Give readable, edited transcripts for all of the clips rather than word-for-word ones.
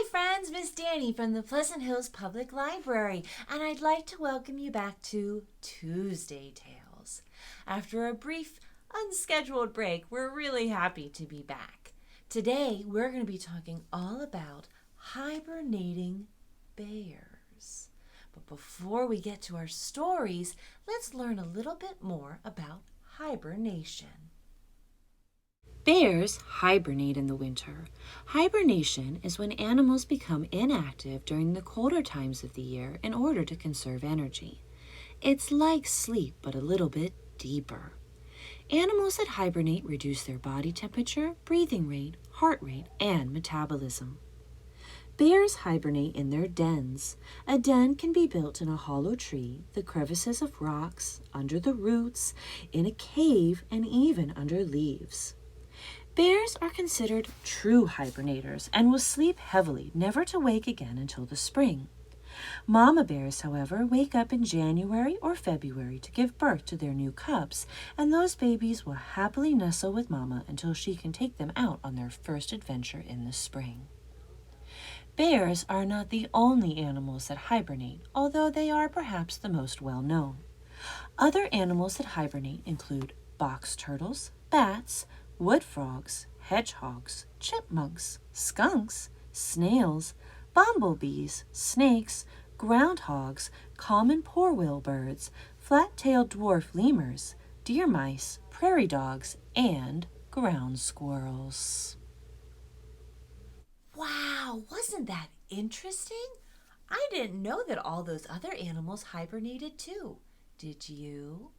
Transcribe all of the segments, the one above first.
friends, Miss Dani from the Pleasant Hills Public Library, and I'd like to welcome you back to Tuesday Tales. After a brief, unscheduled break, we're really happy to be back. Today, we're going to be talking all about hibernating bears. But before we get to our stories, let's learn a little bit more about hibernation. Bears hibernate in the winter. Hibernation is when animals become inactive during the colder times of the year in order to conserve energy. It's like sleep, but a little bit deeper. Animals that hibernate reduce their body temperature, breathing rate, heart rate, and metabolism. Bears hibernate in their dens. A den can be built in a hollow tree, the crevices of rocks, under the roots, in a cave, and even under leaves. Bears are considered true hibernators and will sleep heavily, never to wake again until the spring. Mama bears, however, wake up in January or February to give birth to their new cubs, and those babies will happily nestle with Mama until she can take them out on their first adventure in the spring. Bears are not the only animals that hibernate, although they are perhaps the most well-known. Other animals that hibernate include box turtles, bats, wood frogs, hedgehogs, chipmunks, skunks, snails, bumblebees, snakes, groundhogs, common poor-will birds, flat-tailed dwarf lemurs, deer mice, prairie dogs, and ground squirrels. Wow, wasn't that interesting? I didn't know that all those other animals hibernated too. Did you?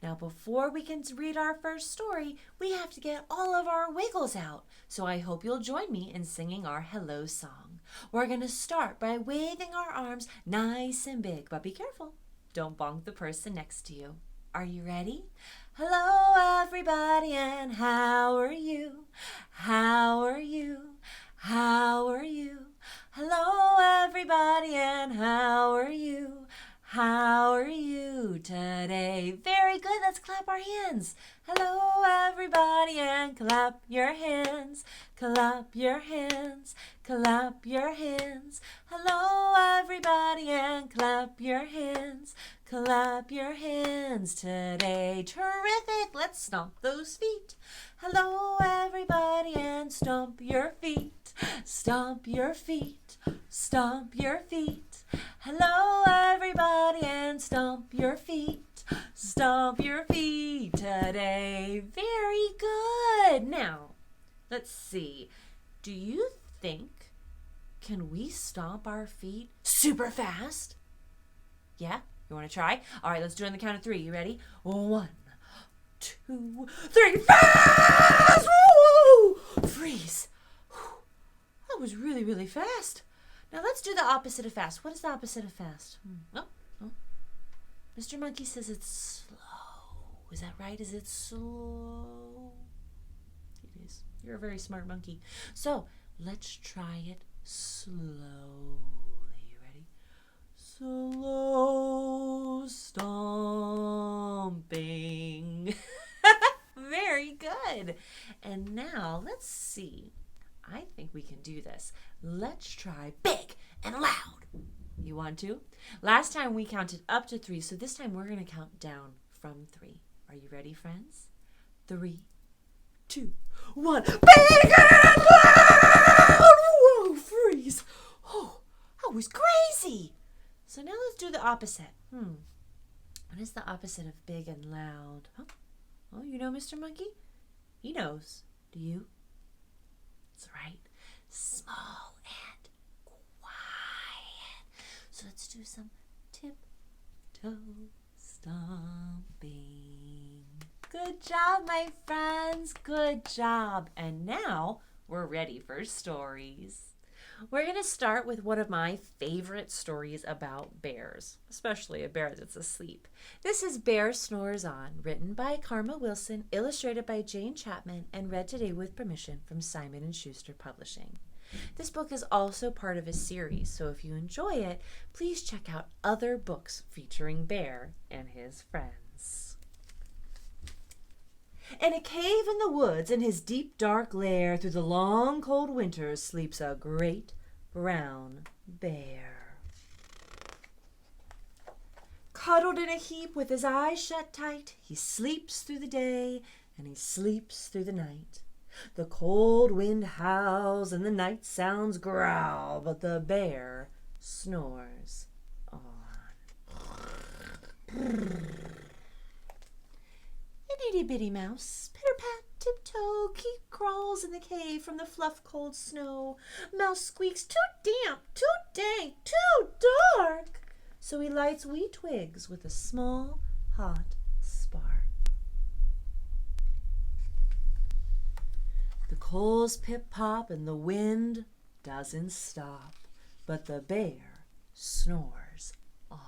Now, before we can read our first story, we have to get all of our wiggles out. So I hope you'll join me in singing our hello song. We're going to start by waving our arms nice and big, but be careful. Don't bonk the person next to you. Are you ready? Hello, everybody, and how are you? How are you? How are you? Hello, everybody, and how are you? How are you today? Very good. Let's clap our hands. Hello, everybody, and clap your hands. Clap your hands. Clap your hands. Hello, everybody, and clap your hands. Clap your hands today. Terrific. Let's stomp those feet. Hello, everybody, and stomp your feet. Stomp your feet. Stomp your feet. Hello, everybody, and stomp your feet. Stomp your feet today. Very good. Now, let's see. Do you think, can we stomp our feet super fast? Yeah? You want to try? All right, let's do it on the count of 3. You ready? 1, 2, 3. Fast! Woo! Freeze. Whew. That was really, really fast. Now let's do the opposite of fast. What is the opposite of fast? Oh. Mr. Monkey says it's slow. Is that right? Is it slow? It is. You're a very smart monkey. So let's try it slowly. You ready? Slow stomping. Very good. And now let's see. I think we can do this. Let's try big and loud. You want to? Last time we counted up to 3, so this time we're going to count down from 3. Are you ready, friends? 3, 2, 1. Big and loud! Whoa, freeze. Oh, that was crazy. So now let's do the opposite. What is the opposite of big and loud? Oh, you know Mr. Monkey? He knows. Do you? That's right. Small and quiet. So let's do some tiptoe stomping. Good job, my friends. Good job. And now we're ready for stories. We're going to start with one of my favorite stories about bears, especially a bear that's asleep. This is Bear Snores On, written by Karma Wilson, illustrated by Jane Chapman, and read today with permission from Simon & Schuster Publishing. This book is also part of a series, so if you enjoy it, please check out other books featuring Bear and his friends. In a cave in the woods, in his deep dark lair, through the long cold winters, sleeps a great brown bear. Cuddled in a heap with his eyes shut tight, he sleeps through the day and he sleeps through the night. The cold wind howls and the night sounds growl, but the bear snores on. An itty-bitty mouse, pitter-pat, tiptoe, crawls in the cave from the fluff-cold snow. Mouse squeaks, too damp, too dank, too dark. So he lights wee twigs with a small, hot spark. The coals pip-pop and the wind doesn't stop, but the bear snores on.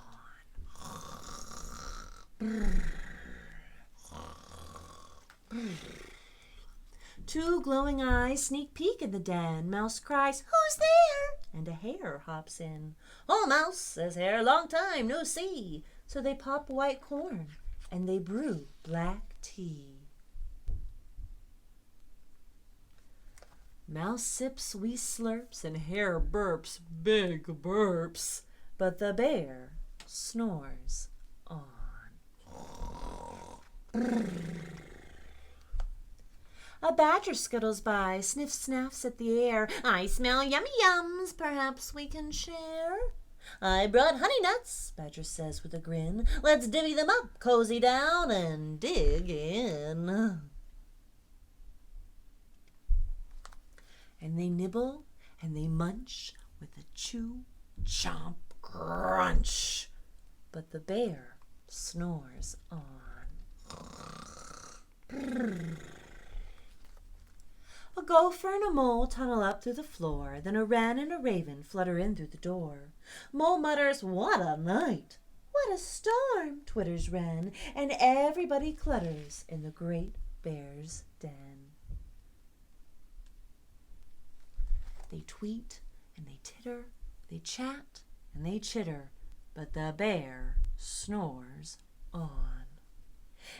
Two glowing eyes sneak peek in the den. Mouse cries, "Who's there?" And a hare hops in. "Oh, Mouse," says Hare, "long time no see." So they pop white corn and they brew black tea. Mouse sips wee slurps and Hare burps big burps, but the bear snores on. A badger scuttles by, sniff-snaffs at the air. "I smell yummy yums, perhaps we can share." "I brought honey nuts," Badger says with a grin. "Let's divvy them up, cozy down, and dig in." And they nibble and they munch with a chew, chomp, crunch, but the bear snores on. A gopher and a mole tunnel up through the floor. Then a wren and a raven flutter in through the door. Mole mutters, "What a night!" "What a storm!" twitters wren. And everybody clutters in the great bear's den. They tweet and they titter, they chat and they chitter, but the bear snores on.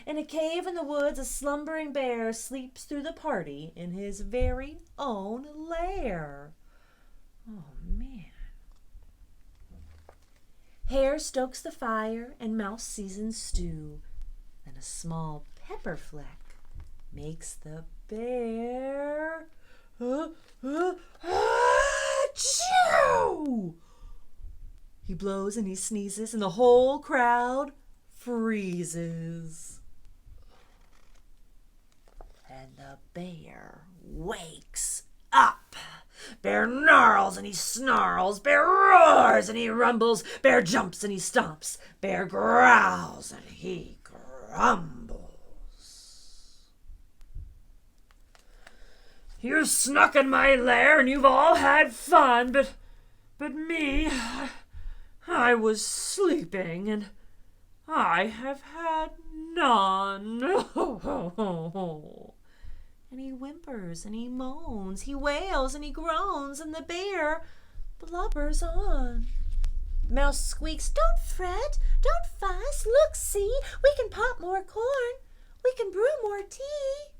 In a cave in the woods, a slumbering bear sleeps through the party in his very own lair. Oh, man. Hare stokes the fire and Mouse seasons stew. Then a small pepper fleck makes the bear achoo! He blows and he sneezes and the whole crowd freezes. And the bear wakes up. Bear gnarls and he snarls. Bear roars and he rumbles. Bear jumps and he stomps. Bear growls and he grumbles. "You snuck in my lair and you've all had fun, but me, I was sleeping and I have had none." And he whimpers and he moans, he wails and he groans, and the bear blubbers on. Mouse squeaks, "Don't fret, don't fuss, look, see, we can pop more corn, we can brew more tea."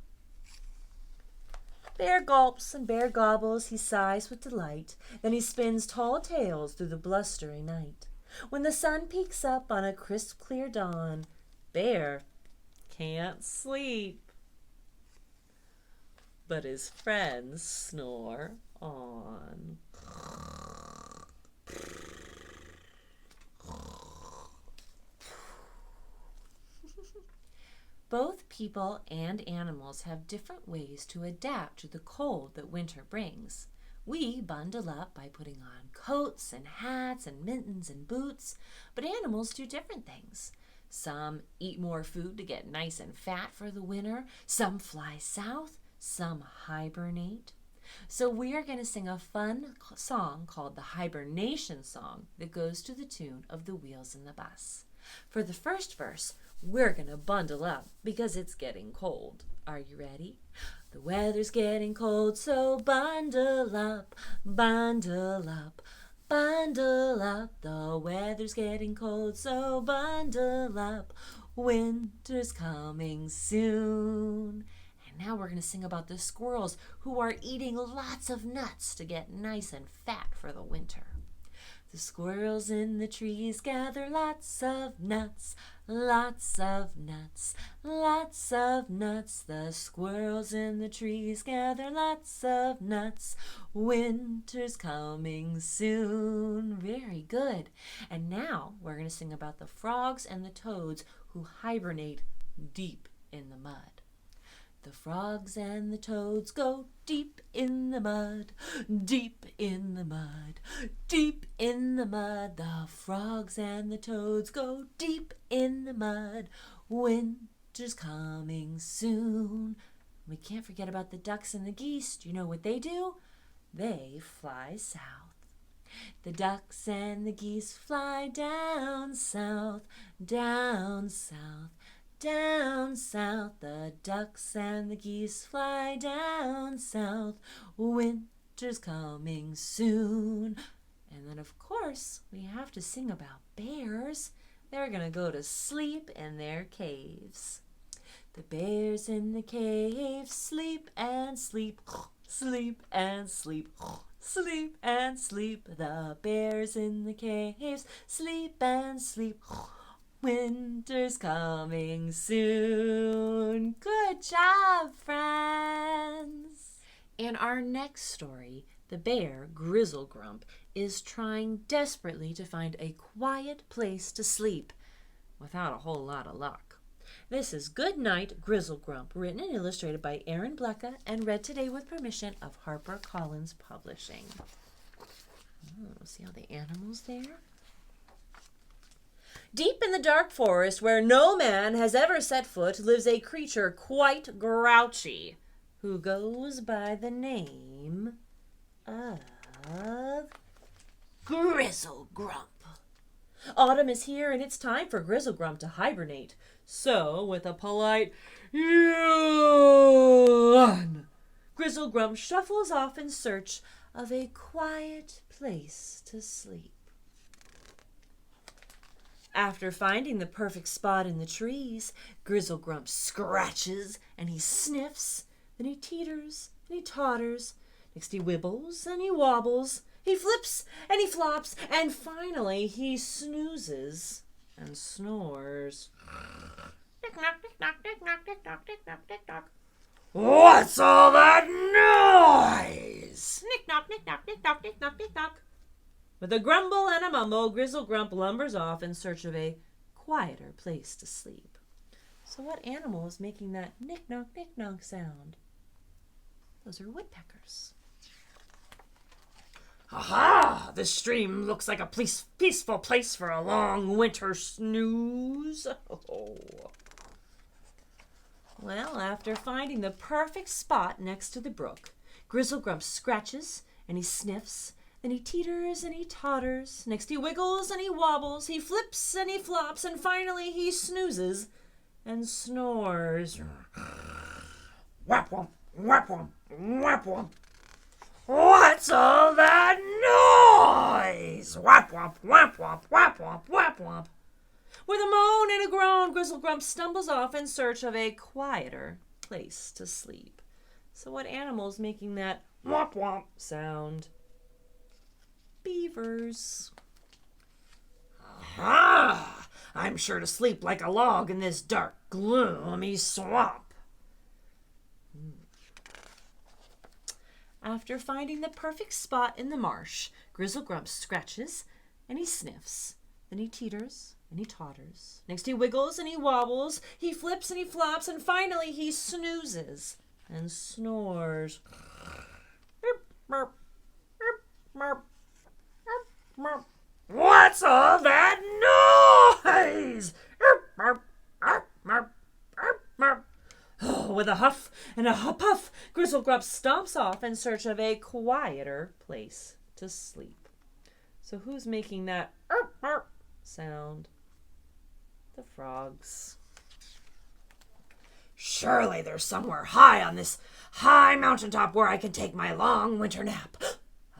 Bear gulps and bear gobbles, he sighs with delight, then he spins tall tales through the blustering night. When the sun peeks up on a crisp, clear dawn, Bear can't sleep, but his friends snore on. Both people and animals have different ways to adapt to the cold that winter brings. We bundle up by putting on coats and hats and mittens and boots, but animals do different things. Some eat more food to get nice and fat for the winter. Some fly south. Some hibernate. So we are going to sing a fun song called the Hibernation Song that goes to the tune of the wheels in the bus. For the first verse, we're going to bundle up because it's getting cold. Are you ready? The weather's getting cold, so bundle up, bundle up, bundle up. The weather's getting cold, so bundle up. Winter's coming soon. And now we're going to sing about the squirrels who are eating lots of nuts to get nice and fat for the winter. The squirrels in the trees gather lots of nuts, lots of nuts, lots of nuts. The squirrels in the trees gather lots of nuts. Winter's coming soon. Very good. And now we're going to sing about the frogs and the toads who hibernate deep in the mud. The frogs and the toads go deep in the mud, deep in the mud, deep in the mud. The frogs and the toads go deep in the mud. Winter's coming soon. We can't forget about the ducks and the geese. Do you know what they do? They fly south. The ducks and the geese fly down south, down south. Down south, the ducks and the geese fly down south. Winter's coming soon. And then, of course, we have to sing about bears. They're going to go to sleep in their caves. The bears in the caves sleep and sleep, sleep and sleep, sleep and sleep. The bears in the caves sleep and sleep. Winter's coming soon. Good job, friends. In our next story, the bear, Grizzle Grump, is trying desperately to find a quiet place to sleep without a whole lot of luck. This is Good Night, Grizzle Grump, written and illustrated by Aaron Blecka and read today with permission of HarperCollins Publishing. See all the animals there? Deep in the dark forest, where no man has ever set foot, lives a creature quite grouchy, who goes by the name of Grizzle Grump. Autumn is here, and it's time for Grizzle Grump to hibernate. So, with a polite yawn, Grizzle Grump shuffles off in search of a quiet place to sleep. After finding the perfect spot in the trees, Grizzle Grump scratches and he sniffs, then he teeters and he totters. Next he wibbles and he wobbles, he flips and he flops, and finally he snoozes and snores. Tick-knock, tick-knock, tick-knock, tick-knock, tick-knock, tick-knock. What's all that noise? Nick-knock, nick-knock, tick-knock, tick-knock, tick-knock. With a grumble and a mumble, Grizzle Grump lumbers off in search of a quieter place to sleep. So what animal is making that nick-knock, nick-knock sound? Those are woodpeckers. Aha! This stream looks like a peaceful place for a long winter snooze. Oh. Well, after finding the perfect spot next to the brook, Grizzle Grump scratches and he sniffs. Then he teeters and he totters. Next he wiggles and he wobbles. He flips and he flops. And finally he snoozes and snores. Whap whomp, whap whomp, whap whomp. What's all that noise? Whap whomp, whap whomp, whap whomp, whap whomp. With a moan and a groan, Grizzle Grump stumbles off in search of a quieter place to sleep. So what animal is making that whomp whomp sound? Beavers. Aha! I'm sure to sleep like a log in this dark, gloomy swamp. After finding the perfect spot in the marsh, Grizzle Grump scratches and he sniffs. Then he teeters and he totters. Next he wiggles and he wobbles. He flips and he flops. And finally he snoozes and snores. What's all that noise? With a huff and a puff, Grizzle Grump stomps off in search of a quieter place to sleep. So who's making that sound? The frogs. Surely there's somewhere high on this high mountaintop where I can take my long winter nap.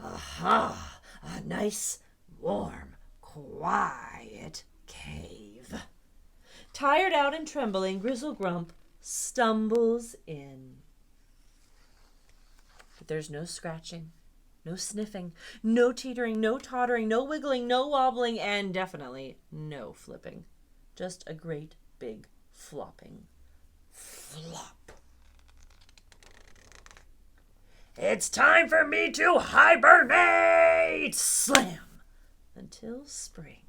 Aha! A nice, warm, quiet cave. Tired out and trembling, Grizzle Grump stumbles in. But there's no scratching, no sniffing, no teetering, no tottering, no wiggling, no wobbling, and definitely no flipping. Just a great big flopping. Flop. It's time for me to hibernate! Slam! Until spring.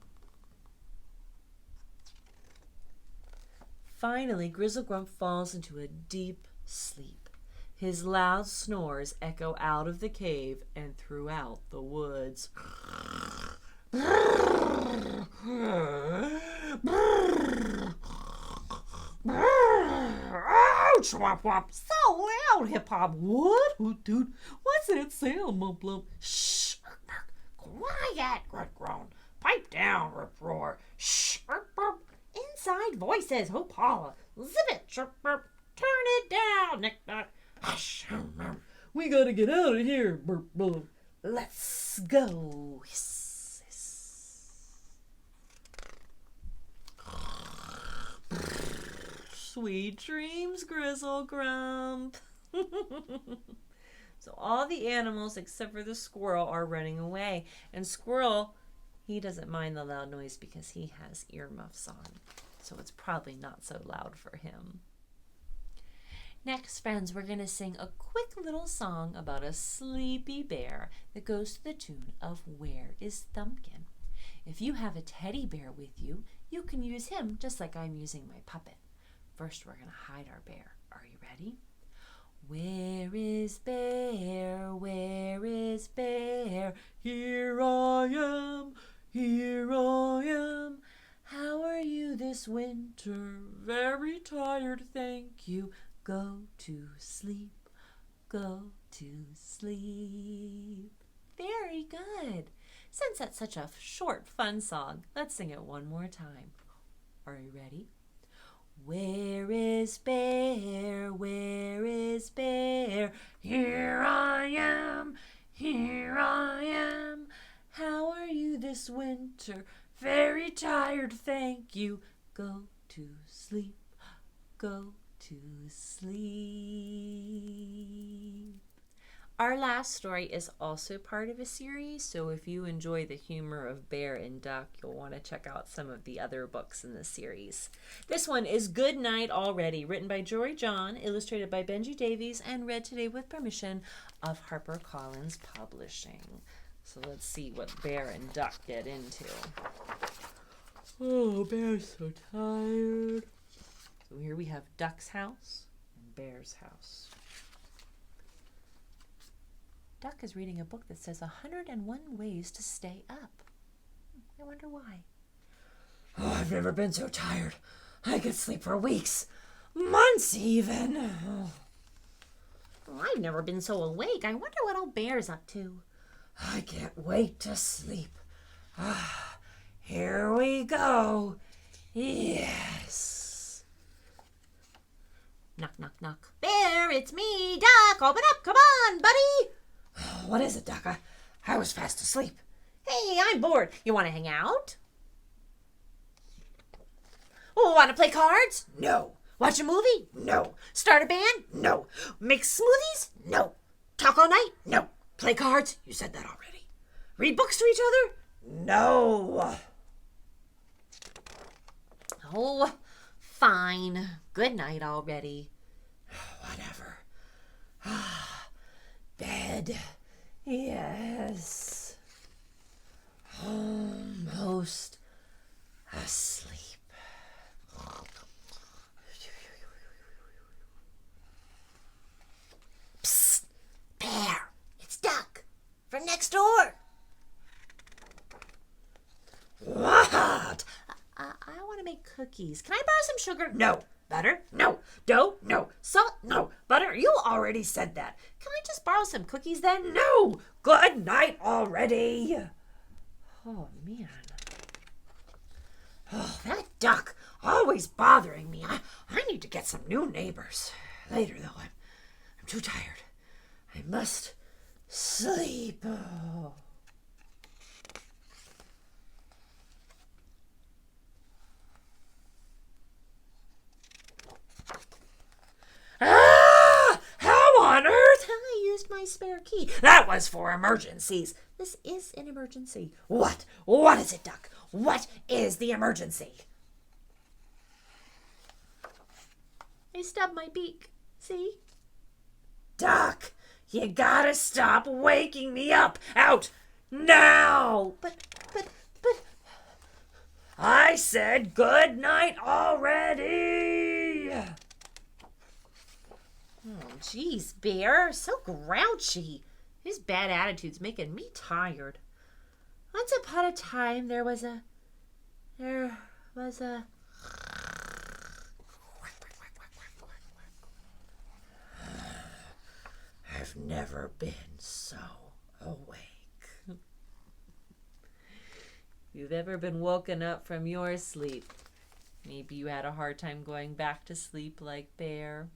Finally, Grizzle Grump falls into a deep sleep. His loud snores echo out of the cave and throughout the woods. Ouch! Womp womp! So loud, Hip Hop! What? Hoot toot! What's that sound, Mump Lump? Shh! Quiet! Grunt groan. Pipe down! Rip roar. Shh! Inside voices! Hoop holla! Zip it! Chirp burp! Turn it down! Nick nack! Hush! We gotta get out of here! Burp burp! Let's go! Hiss! Hiss! Sweet dreams, Grizzle Grump! So all the animals except for the squirrel are running away. And Squirrel, he doesn't mind the loud noise because he has earmuffs on. So it's probably not so loud for him. Next, friends, we're going to sing a quick little song about a sleepy bear that goes to the tune of Where is Thumpkin? If you have a teddy bear with you, you can use him just like I'm using my puppet. First, we're going to hide our bear. Are you ready? Where is Bear? Where is Bear? Here I am, here I am. How are you this winter? Very tired, thank you. Go to sleep, go to sleep. Very good. Since that's such a short, fun song, let's sing it one more time. Are you ready? Where is Bear? Where is Bear? Here I am, here I am. How are you this winter? Very tired, thank you. Go to sleep, go to sleep. Our last story is also part of a series, so if you enjoy the humor of Bear and Duck, you'll want to check out some of the other books in the series. This one is Good Night Already, written by Jory John, illustrated by Benji Davies, and read today with permission of HarperCollins Publishing. So let's see what Bear and Duck get into. Oh, Bear's so tired. So here we have Duck's house and Bear's house. Duck is reading a book that says 101 ways to stay up. I wonder why. Oh, I've never been so tired. I could sleep for weeks, months even. Oh, I've never been so awake. I wonder what old Bear's up to. I can't wait to sleep. Here we go. Yes. Knock, knock, knock. Bear, it's me, Duck. Open up. Come on, buddy. What is it, Duck? I was fast asleep. Hey, I'm bored. You want to hang out? Oh, want to play cards? No. Watch a movie? No. Start a band? No. Make smoothies? No. Talk all night? No. Play cards? You said that already. Read books to each other? No. Oh, fine. Good night already. Whatever. Bed. Yes. Almost asleep. Psst. Bear. It's Duck. From next door. What? I want to make cookies. Can I borrow some sugar? No. Butter? No. Dough? No. Salt? No. Butter? You already said that. Can I just borrow some cookies then? No. Good night already. Oh, man. Oh, that Duck always bothering me. I need to get some new neighbors. Later, though. I'm too tired. I must sleep. Oh. key. That was for emergencies. This is an emergency. What? What is it, Duck? What is the emergency? I stubbed my beak. See? Duck, you gotta stop waking me up. Out now. But. I said good night already. Oh, geez, Bear. So grouchy. His bad attitude's making me tired. Once upon a time, there was a... I've never been so awake. You've ever been woken up from your sleep? Maybe you had a hard time going back to sleep like Bear.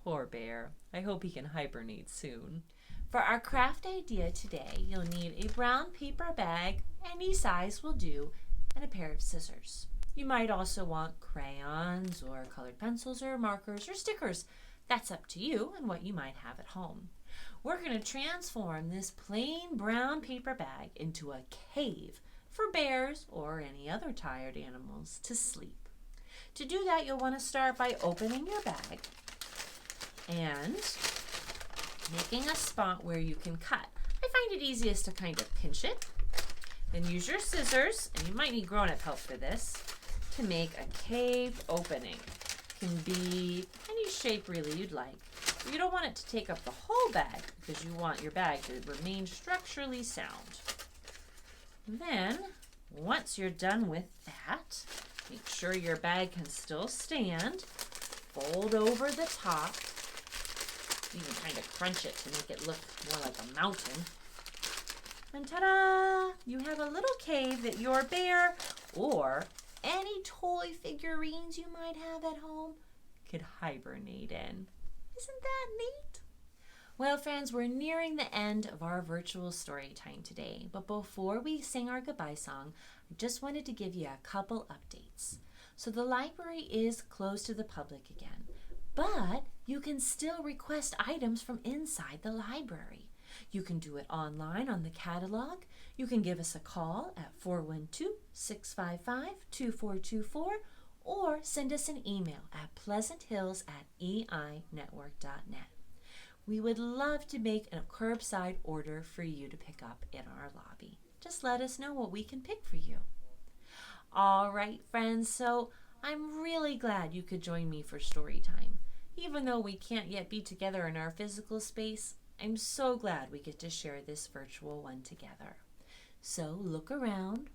Poor Bear. I hope he can hibernate soon. For our craft idea today, you'll need a brown paper bag, any size will do, and a pair of scissors. You might also want crayons or colored pencils or markers or stickers. That's up to you and what you might have at home. We're going to transform this plain brown paper bag into a cave for bears or any other tired animals to sleep. To do that, you'll want to start by opening your bag and making a spot where you can cut. I find it easiest to kind of pinch it. Then use your scissors, and you might need grown-up help for this, to make a cave opening. It can be any shape really you'd like. But you don't want it to take up the whole bag because you want your bag to remain structurally sound. Then, once you're done with that, make sure your bag can still stand. Fold over the top. You can kind of crunch it to make it look more like a mountain. And ta-da! You have a little cave that your bear or any toy figurines you might have at home could hibernate in. Isn't that neat? Well, friends, we're nearing the end of our virtual story time today. But before we sing our goodbye song, I just wanted to give you a couple updates. So the library is closed to the public again, but you can still request items from inside the library. You can do it online on the catalog. You can give us a call at 412-655-2424 or send us an email at pleasanthills@einetwork.net. We would love to make a curbside order for you to pick up in our lobby. Just let us know what we can pick for you. All right, friends, so I'm really glad you could join me for story time. Even though we can't yet be together in our physical space, I'm so glad we get to share this virtual one together. So look around,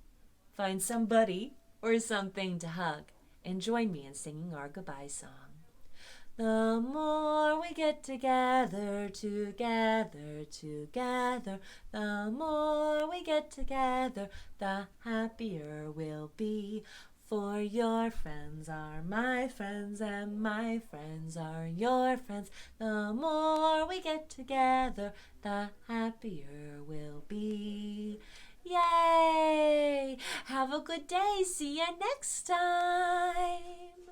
find somebody or something to hug, and join me in singing our goodbye song. The more we get together, together, together, the more we get together, the happier we'll be. For your friends are my friends, and my friends are your friends. The more we get together, the happier we'll be. Yay! Have a good day. See you next time.